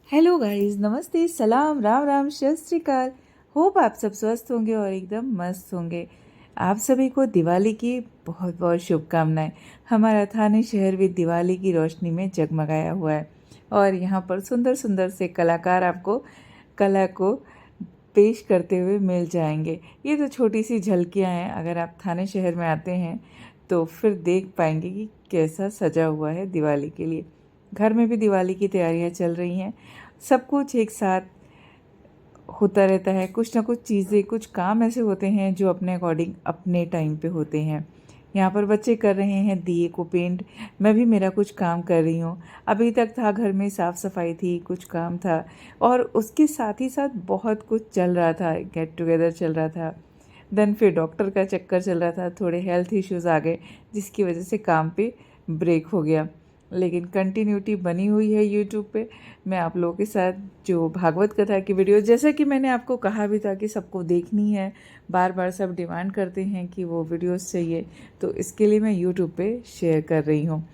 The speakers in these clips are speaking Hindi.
हेलो गाइस, नमस्ते, सलाम, राम राम, सत श्री अकाल। होप आप सब स्वस्थ होंगे और एकदम मस्त होंगे। आप सभी को दिवाली की बहुत बहुत शुभकामनाएं। हमारा थाने शहर भी दिवाली की रोशनी में जगमगाया हुआ है और यहाँ पर सुंदर सुंदर से कलाकार आपको कला को पेश करते हुए मिल जाएंगे। ये तो छोटी सी झलकियाँ हैं। अगर आप थाने शहर में आते हैं तो फिर देख पाएंगे कि कैसा सजा हुआ है दिवाली के लिए। घर में भी दिवाली की तैयारियां चल रही हैं। सब कुछ एक साथ होता रहता है। कुछ ना कुछ चीज़ें, कुछ काम ऐसे होते हैं जो अपने अकॉर्डिंग अपने टाइम पे होते हैं। यहाँ पर बच्चे कर रहे हैं दिए को पेंट। मैं भी मेरा कुछ काम कर रही हूँ। अभी तक था घर में साफ़ सफाई थी, कुछ काम था और उसके साथ ही साथ बहुत कुछ चल रहा था। गेट टुगेदर चल रहा था। देन फिर डॉक्टर का चक्कर चल रहा था। थोड़े हेल्थ इश्यूज़ आ गए जिसकी वजह से काम पे ब्रेक हो गया। लेकिन कंटिन्यूटी बनी हुई है यूट्यूब पे। मैं आप लोगों के साथ जो भागवत कथा की वीडियो, जैसा कि मैंने आपको कहा भी था कि सबको देखनी है, बार बार सब डिमांड करते हैं कि वो वीडियोस चाहिए, तो इसके लिए मैं यूट्यूब पे शेयर कर रही हूँ।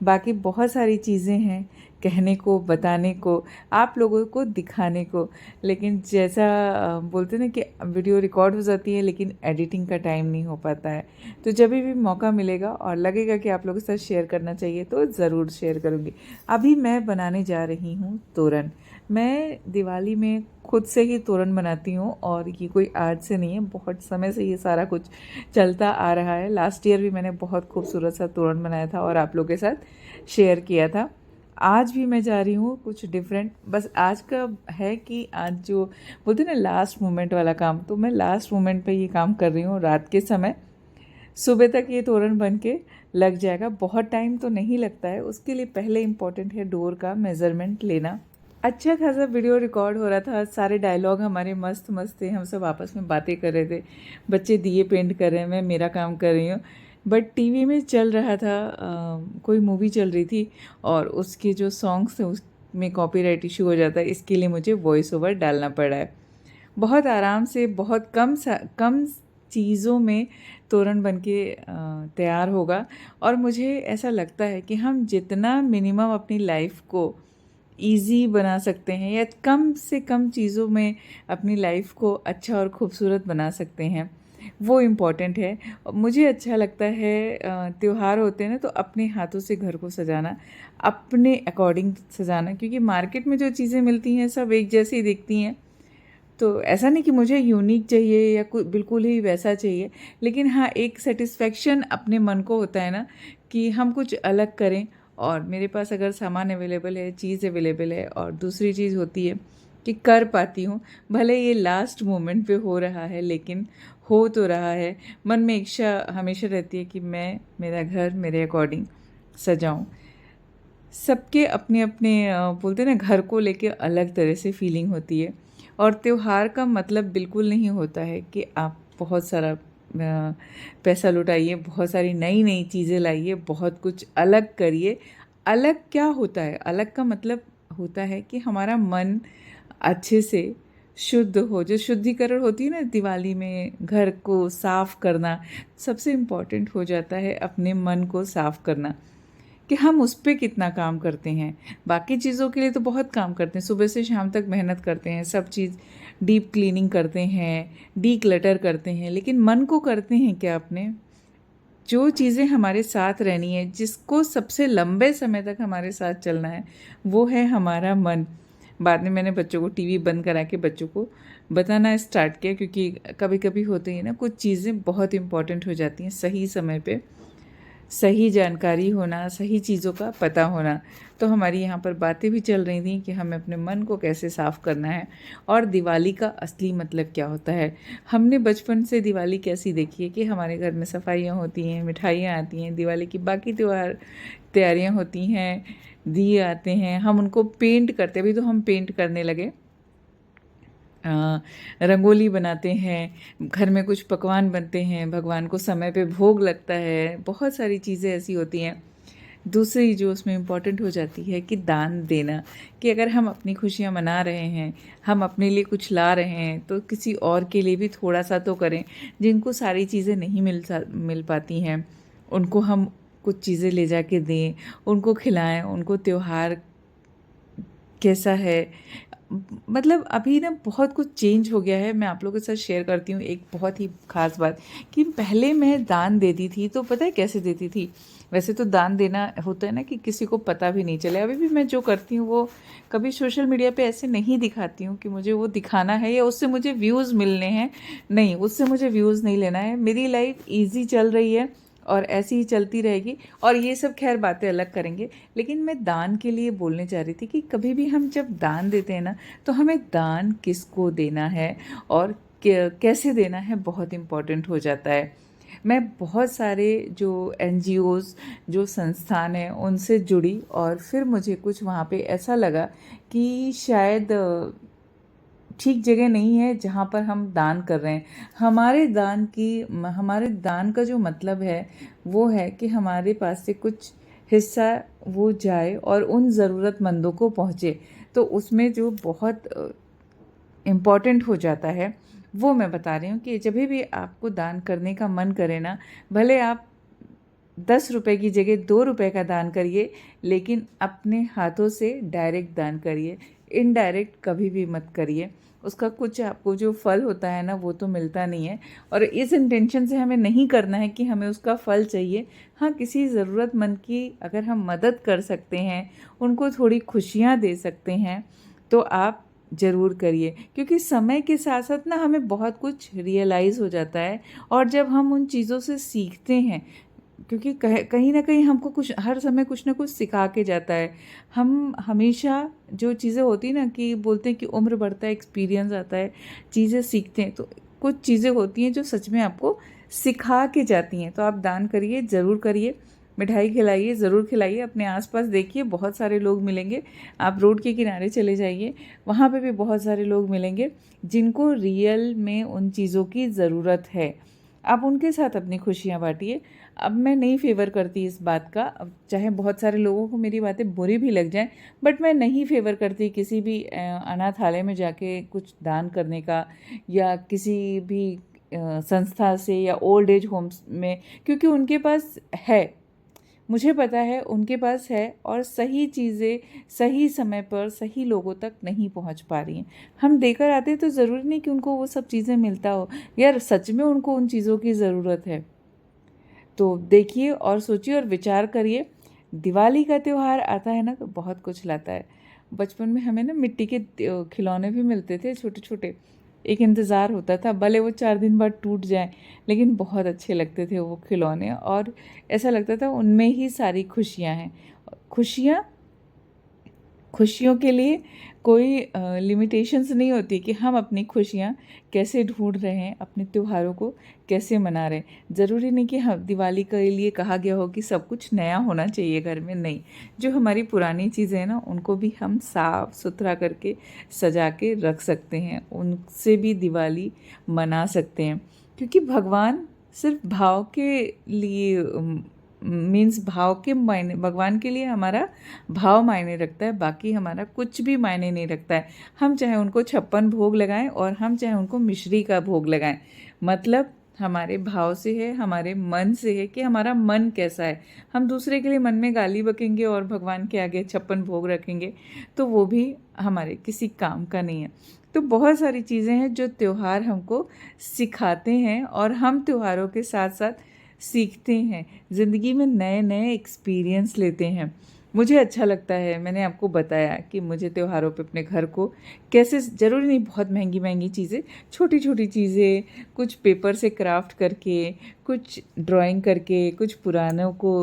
बाकी बहुत सारी चीज़ें हैं कहने को, बताने को, आप लोगों को दिखाने को। लेकिन जैसा बोलते ना कि वीडियो रिकॉर्ड हो जाती है लेकिन एडिटिंग का टाइम नहीं हो पाता है। तो जब भी मौका मिलेगा और लगेगा कि आप लोगों के साथ शेयर करना चाहिए तो ज़रूर शेयर करूँगी। अभी मैं बनाने जा रही हूँ तोरण। मैं दिवाली में खुद से ही तोरण बनाती हूँ और ये कोई आज से नहीं है, बहुत समय से ये सारा कुछ चलता आ रहा है। लास्ट ईयर भी मैंने बहुत खूबसूरत सा तोरण बनाया था और आप लोगों के साथ शेयर किया था। आज भी मैं जा रही हूँ कुछ डिफरेंट। बस आज का है कि आज जो बोलते हैं ना लास्ट मोमेंट वाला काम, तो मैं लास्ट मोमेंट पे ये काम कर रही हूँ। रात के समय सुबह तक ये तोरण बन के लग जाएगा। बहुत टाइम तो नहीं लगता है। उसके लिए पहले इम्पोर्टेंट है डोर का मेज़रमेंट लेना। अच्छा खासा वीडियो रिकॉर्ड हो रहा था। सारे डायलॉग हमारे मस्त मस्त थे। हम सब आपस में बातें कर रहे थे। बच्चे दिए पेंट कर रहे हैं, मैं मेरा काम कर रही हूँ। बट टीवी में चल रहा था, कोई मूवी चल रही थी और उसके जो सॉन्ग्स थे उसमें कॉपीराइट इशू हो जाता है। इसके लिए मुझे वॉइस ओवर डालना पड़ा है। बहुत आराम से, बहुत कम चीज़ों में तोरण बन के तैयार होगा। और मुझे ऐसा लगता है कि हम जितना मिनिमम अपनी लाइफ को ईज़ी बना सकते हैं या कम से कम चीज़ों में अपनी लाइफ को अच्छा और खूबसूरत बना सकते हैं, वो इम्पॉर्टेंट है। मुझे अच्छा लगता है त्योहार होते हैं ना तो अपने हाथों से घर को सजाना, अपने अकॉर्डिंग सजाना, क्योंकि मार्केट में जो चीज़ें मिलती हैं सब एक जैसी दिखती हैं। तो ऐसा नहीं कि मुझे यूनिक चाहिए या बिल्कुल ही वैसा चाहिए, लेकिन हाँ एक सेटिस्फेक्शन अपने मन को होता है ना कि हम कुछ अलग करें। और मेरे पास अगर सामान अवेलेबल है, चीज़ अवेलेबल है, और दूसरी चीज़ होती है कि कर पाती हूँ। भले ये लास्ट मोमेंट पे हो रहा है लेकिन हो तो रहा है। मन में इच्छा हमेशा रहती है कि मैं मेरा घर मेरे अकॉर्डिंग सजाऊँ। सबके अपने अपने बोलते हैं ना, घर को लेके अलग तरह से फीलिंग होती है। और त्योहार का मतलब बिल्कुल नहीं होता है कि आप बहुत सारा पैसा लुटाइए, बहुत सारी नई नई चीज़ें लाइए, बहुत कुछ अलग करिए। अलग क्या होता है? अलग का मतलब होता है कि हमारा मन अच्छे से शुद्ध हो। जो शुद्धिकरण होती है ना दिवाली में, घर को साफ़ करना सबसे इम्पॉर्टेंट हो जाता है। अपने मन को साफ़ करना कि हम उस पे कितना काम करते हैं। बाकी चीज़ों के लिए तो बहुत काम करते हैं, सुबह से शाम तक मेहनत करते हैं, सब चीज़ डीप क्लीनिंग करते हैं, डी क्लटर करते हैं, लेकिन मन को करते हैं क्या अपने? जो चीज़ें हमारे साथ रहनी है, जिसको सबसे लंबे समय तक हमारे साथ चलना है, वो है हमारा मन। बाद में मैंने बच्चों को टीवी बंद करा के बच्चों को बताना स्टार्ट किया, क्योंकि कभी कभी होती है ना कुछ चीज़ें बहुत इंपॉर्टेंट हो जाती हैं। सही समय पे सही जानकारी होना, सही चीज़ों का पता होना। तो हमारी यहाँ पर बातें भी चल रही थी कि हमें अपने मन को कैसे साफ़ करना है और दिवाली का असली मतलब क्या होता है। हमने बचपन से दिवाली कैसी देखी है कि हमारे घर में सफाइयाँ होती हैं, मिठाइयाँ आती हैं, दिवाली की बाकी त्योहार तैयारियाँ होती हैं, दिए आते हैं, हम उनको पेंट करते हैं। अभी तो हम पेंट करने लगे, रंगोली बनाते हैं, घर में कुछ पकवान बनते हैं, भगवान को समय पे भोग लगता है, बहुत सारी चीज़ें ऐसी होती हैं। दूसरी जो उसमें इम्पॉर्टेंट हो जाती है कि दान देना, कि अगर हम अपनी खुशियाँ मना रहे हैं, हम अपने लिए कुछ ला रहे हैं, तो किसी और के लिए भी थोड़ा सा तो करें। जिनको सारी चीज़ें नहीं मिल पाती हैं, उनको हम कुछ चीज़ें ले जा के दें, उनको खिलाएं, उनको त्योहार कैसा है। मतलब अभी ना बहुत कुछ चेंज हो गया है। मैं आप लोगों के साथ शेयर करती हूँ एक बहुत ही ख़ास बात कि पहले मैं दान देती थी तो पता है कैसे देती थी। वैसे तो दान देना होता है ना कि किसी को पता भी नहीं चले। अभी भी मैं जो करती हूँ वो कभी सोशल मीडिया पे ऐसे नहीं दिखाती हूँ कि मुझे वो दिखाना है या उससे मुझे व्यूज़ मिलने हैं। नहीं, उससे मुझे व्यूज़ नहीं लेना है। मेरी लाइफ ईजी चल रही है और ऐसी ही चलती रहेगी। और ये सब खैर बातें अलग करेंगे। लेकिन मैं दान के लिए बोलने चाह रही थी कि कभी भी हम जब दान देते हैं ना तो हमें दान किसको देना है और कैसे देना है बहुत इम्पोर्टेंट हो जाता है। मैं बहुत सारे जो एनजीओज़ जो संस्थान हैं उनसे जुड़ी और फिर मुझे कुछ वहाँ पे ऐसा लगा कि शायद ठीक जगह नहीं है जहाँ पर हम दान कर रहे हैं। हमारे दान का जो मतलब है वो है कि हमारे पास से कुछ हिस्सा वो जाए और उन ज़रूरतमंदों को पहुँचे। तो उसमें जो बहुत इम्पॉर्टेंट हो जाता है वो मैं बता रही हूँ कि जब भी आपको दान करने का मन करे ना, भले आप 10 रुपए की जगह 2 रुपए का दान करिए, लेकिन अपने हाथों से डायरेक्ट दान करिए। इनडायरेक्ट कभी भी मत करिए। उसका कुछ आपको जो फल होता है ना वो तो मिलता नहीं है। और इस इंटेंशन से हमें नहीं करना है कि हमें उसका फल चाहिए। हाँ, किसी ज़रूरतमंद की अगर हम मदद कर सकते हैं, उनको थोड़ी खुशियाँ दे सकते हैं, तो आप ज़रूर करिए। क्योंकि समय के साथ साथ ना हमें बहुत कुछ रियलाइज़ हो जाता है। और जब हम उन चीज़ों से सीखते हैं, क्योंकि कहीं ना कहीं हमको कुछ हर समय कुछ ना कुछ सिखा के जाता है। हम हमेशा जो चीज़ें होती हैं ना कि बोलते हैं कि उम्र बढ़ता है, एक्सपीरियंस आता है, चीज़ें सीखते हैं, तो कुछ चीज़ें होती हैं जो सच में आपको सिखा के जाती हैं। तो आप दान करिए, ज़रूर करिए। मिठाई खिलाइए, ज़रूर खिलाइए। अपने आसपास देखिए, बहुत सारे लोग मिलेंगे। आप रोड के किनारे चले जाइए, वहाँ पे भी बहुत सारे लोग मिलेंगे जिनको रियल में उन चीज़ों की ज़रूरत है। आप उनके साथ अपनी खुशियाँ बांटिए। अब मैं नहीं फेवर करती इस बात का, अब चाहे बहुत सारे लोगों को मेरी बातें बुरी भी लग जाएं, बट मैं नहीं फेवर करती किसी भी अनाथालय में जाके कुछ दान करने का, या किसी भी संस्था से या ओल्ड एज होम्स में। क्योंकि उनके पास है, मुझे पता है उनके पास है, और सही चीज़ें सही समय पर सही लोगों तक नहीं पहुंच पा रही हैं। हम देकर आते हैं तो ज़रूरी नहीं कि उनको वो सब चीज़ें मिलता हो। यार सच में उनको उन चीज़ों की ज़रूरत है। तो देखिए और सोचिए और विचार करिए। दिवाली का त्यौहार आता है ना तो बहुत कुछ लाता है। बचपन में हमें ना मिट्टी के खिलौने भी मिलते थे छोटे छोटे। एक इंतज़ार होता था, भले वो 4 दिन बाद टूट जाए, लेकिन बहुत अच्छे लगते थे वो खिलौने। और ऐसा लगता था उनमें ही सारी खुशियाँ हैं। खुशियाँ खुशियों के लिए कोई लिमिटेशंस नहीं होती कि हम अपनी खुशियाँ कैसे ढूंढ रहे हैं, अपने त्योहारों को कैसे मना रहे हैं। ज़रूरी नहीं कि हम दिवाली के लिए कहा गया हो कि सब कुछ नया होना चाहिए घर में। नहीं, जो हमारी पुरानी चीज़ें हैं ना उनको भी हम साफ़ सुथरा करके सजा के रख सकते हैं, उनसे भी दिवाली मना सकते हैं। क्योंकि भगवान सिर्फ भाव के लिए मीन्स भाव के मायने, भगवान के लिए हमारा भाव मायने रखता है, बाकी हमारा कुछ भी मायने नहीं रखता है। हम चाहे उनको 56 भोग लगाएं और हम चाहे उनको मिश्री का भोग लगाएं, मतलब हमारे भाव से है, हमारे मन से है कि हमारा मन कैसा है। हम दूसरे के लिए मन में गाली बकेंगे और भगवान के आगे 56 भोग रखेंगे तो वो भी हमारे किसी काम का नहीं है। तो बहुत सारी चीज़ें हैं जो त्यौहार हमको सिखाते हैं और हम त्योहारों के साथ साथ सीखते हैं, ज़िंदगी में नए नए एक्सपीरियंस लेते हैं। मुझे अच्छा लगता है, मैंने आपको बताया कि मुझे त्योहारों पे अपने घर को कैसे, ज़रूरी नहीं बहुत महंगी महंगी चीज़ें, छोटी छोटी चीज़ें, कुछ पेपर से क्राफ्ट करके, कुछ ड्राइंग करके, कुछ पुरानों को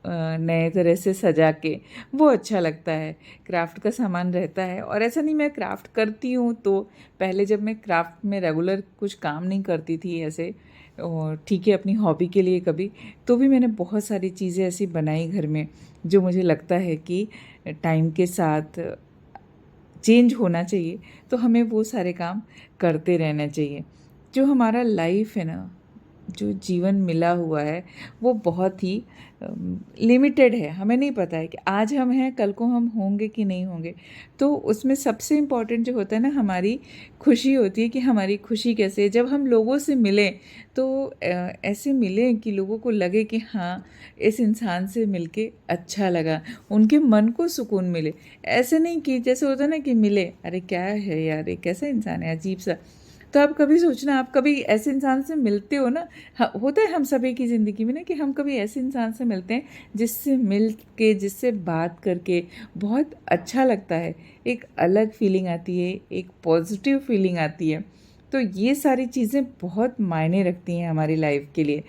नए तरह से सजा के, वो अच्छा लगता है। क्राफ्ट का सामान रहता है। और ऐसा नहीं मैं क्राफ्ट करती हूँ तो, पहले जब मैं क्राफ्ट में रेगुलर कुछ काम नहीं करती थी ऐसे, और ठीक है अपनी हॉबी के लिए कभी, तो भी मैंने बहुत सारी चीज़ें ऐसी बनाई घर में जो मुझे लगता है कि टाइम के साथ चेंज होना चाहिए। तो हमें वो सारे काम करते रहना चाहिए। जो हमारा लाइफ है ना, जो जीवन मिला हुआ है वो बहुत ही लिमिटेड है। हमें नहीं पता है कि आज हम हैं, कल को हम होंगे कि नहीं होंगे। तो उसमें सबसे इम्पॉर्टेंट जो होता है ना, हमारी खुशी होती है कि हमारी खुशी कैसे है। जब हम लोगों से मिलें तो ऐसे मिलें कि लोगों को लगे कि हाँ, इस इंसान से मिलके अच्छा लगा, उनके मन को सुकून मिले। ऐसे नहीं कि जैसे होता है ना कि मिले, अरे क्या है यार, ये कैसा इंसान है, अजीब सा। तो आप कभी सोचना, आप कभी ऐसे इंसान से मिलते हो ना, होता है हम सभी की ज़िंदगी में ना कि हम कभी ऐसे इंसान से मिलते हैं जिससे मिल के, जिससे बात करके बहुत अच्छा लगता है, एक अलग फीलिंग आती है, एक पॉजिटिव फीलिंग आती है। तो ये सारी चीज़ें बहुत मायने रखती हैं हमारी लाइफ के लिए।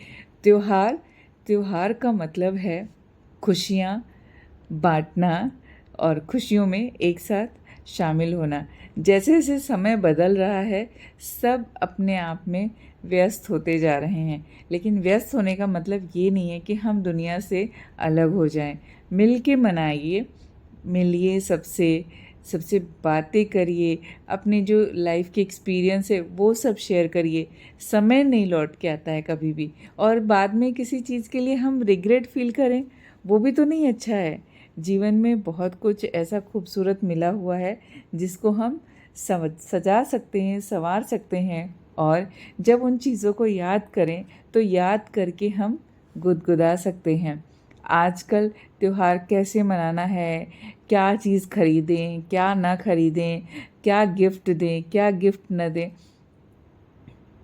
त्योहार त्योहार का मतलब है खुशियाँ बाँटना और खुशियों में एक साथ शामिल होना। जैसे जैसे समय बदल रहा है, सब अपने आप में व्यस्त होते जा रहे हैं, लेकिन व्यस्त होने का मतलब ये नहीं है कि हम दुनिया से अलग हो जाएं। मिल के मनाइए, मिलिए सबसे, सबसे बातें करिए, अपने जो लाइफ के एक्सपीरियंस है वो सब शेयर करिए। समय नहीं लौट के आता है कभी भी, और बाद में किसी चीज़ के लिए हम रिग्रेट फील करें, वो भी तो नहीं अच्छा है। जीवन में बहुत कुछ ऐसा खूबसूरत मिला हुआ है जिसको हम सजा सकते हैं, संवार सकते हैं, और जब उन चीज़ों को याद करें तो याद करके हम गुदगुदा सकते हैं। आजकल त्योहार कैसे मनाना है, क्या चीज़ खरीदें, क्या ना खरीदें, क्या गिफ्ट दें, क्या गिफ्ट न दें,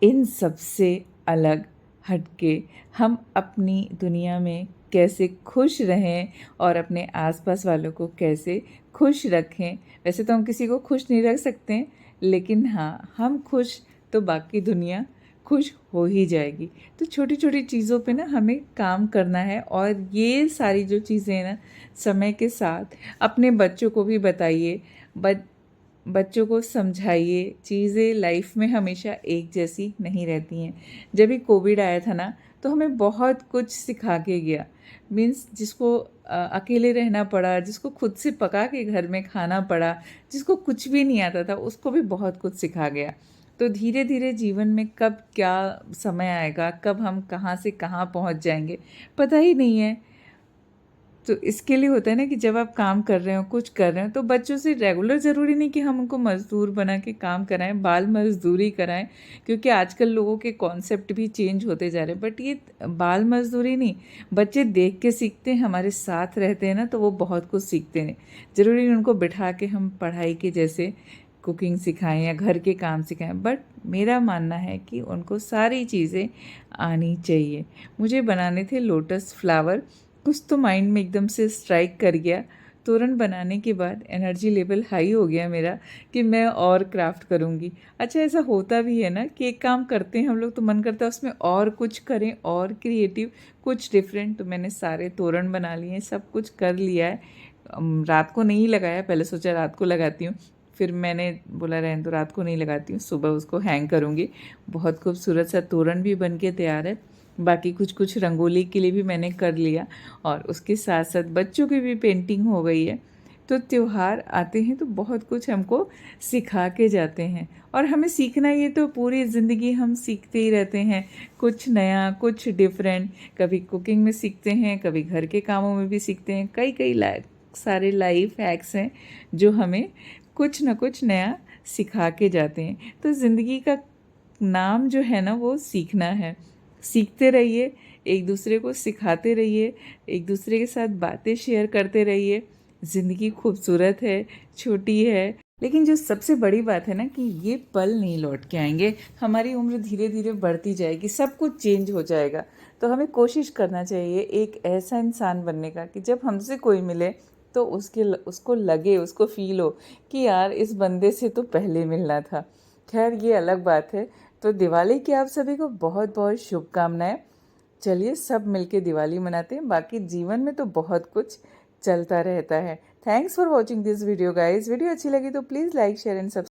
इन सब से अलग हटके हम अपनी दुनिया में कैसे खुश रहें और अपने आसपास वालों को कैसे खुश रखें। वैसे तो हम किसी को खुश नहीं रख सकते हैं, लेकिन हाँ, हम खुश तो बाकी दुनिया खुश हो ही जाएगी। तो छोटी छोटी चीज़ों पे ना हमें काम करना है, और ये सारी जो चीज़ें हैं ना, समय के साथ अपने बच्चों को भी बताइए, बच्चों को समझाइए। चीज़ें लाइफ में हमेशा एक जैसी नहीं रहती हैं। जब भी कोविड आया था ना, तो हमें बहुत कुछ सिखा के गया। मीन्स जिसको अकेले रहना पड़ा, जिसको खुद से पका के घर में खाना पड़ा, जिसको कुछ भी नहीं आता था, उसको भी बहुत कुछ सिखा गया। तो धीरे धीरे जीवन में कब क्या समय आएगा, कब हम कहाँ से कहाँ पहुँच जाएंगे, पता ही नहीं है। तो इसके लिए होता है ना कि जब आप काम कर रहे हो, कुछ कर रहे हो, तो बच्चों से रेगुलर ज़रूरी नहीं कि हम उनको मज़दूर बना के काम कराएं, बाल मज़दूरी कराएं, क्योंकि आजकल लोगों के कॉन्सेप्ट भी चेंज होते जा रहे हैं। बट ये बाल मज़दूरी नहीं, बच्चे देख के सीखते हैं, हमारे साथ रहते हैं ना, तो वो बहुत कुछ सीखते हैं। ज़रूरी नहीं उनको बिठा के हम पढ़ाई के जैसे कुकिंग सिखाएं या घर के काम सिखाएं, बट मेरा मानना है कि उनको सारी चीज़ें आनी चाहिए। मुझे बनाने थे लोटस फ्लावर, कुछ तो माइंड में एकदम से स्ट्राइक कर गया। तोरण बनाने के बाद एनर्जी लेवल हाई हो गया मेरा कि मैं और क्राफ्ट करूँगी। अच्छा, ऐसा होता भी है ना कि एक काम करते हैं हम लोग तो मन करता है उसमें और कुछ करें, और क्रिएटिव, कुछ डिफरेंट। तो मैंने सारे तोरण बना लिए, सब कुछ कर लिया है। रात को नहीं लगाया, पहले सोचा रात को लगाती हूँ, फिर मैंने बोला रहने दो, रात को नहीं लगाती हूँ, सुबह उसको हैंग करूँगी। बहुत खूबसूरत सा तोरण भी बन के तैयार है। बाकी कुछ कुछ रंगोली के लिए भी मैंने कर लिया, और उसके साथ साथ बच्चों की भी पेंटिंग हो गई है। तो त्योहार आते हैं तो बहुत कुछ हमको सिखा के जाते हैं, और हमें सीखना, ये तो पूरी ज़िंदगी हम सीखते ही रहते हैं, कुछ नया, कुछ डिफरेंट। कभी कुकिंग में सीखते हैं, कभी घर के कामों में भी सीखते हैं। कई कई सारे लाइफ हैक्स हैं जो हमें कुछ ना कुछ नया सिखा के जाते हैं। तो ज़िंदगी का नाम जो है ना, वो सीखना है। सीखते रहिए, एक दूसरे को सिखाते रहिए, एक दूसरे के साथ बातें शेयर करते रहिए। ज़िंदगी खूबसूरत है, छोटी है, लेकिन जो सबसे बड़ी बात है ना कि ये पल नहीं लौट के आएंगे। हमारी उम्र धीरे धीरे बढ़ती जाएगी, सब कुछ चेंज हो जाएगा। तो हमें कोशिश करना चाहिए एक ऐसा इंसान बनने का कि जब हमसे कोई मिले तो उसको लगे, उसको फील हो कि यार इस बंदे से तो पहले मिलना था। खैर, ये अलग बात है। तो दिवाली की आप सभी को बहुत बहुत शुभकामनाएं। चलिए सब मिलके दिवाली मनाते हैं, बाकी जीवन में तो बहुत कुछ चलता रहता है। Thanks for watching this video guys. Video अच्छी लगी तो please like share and subscribe.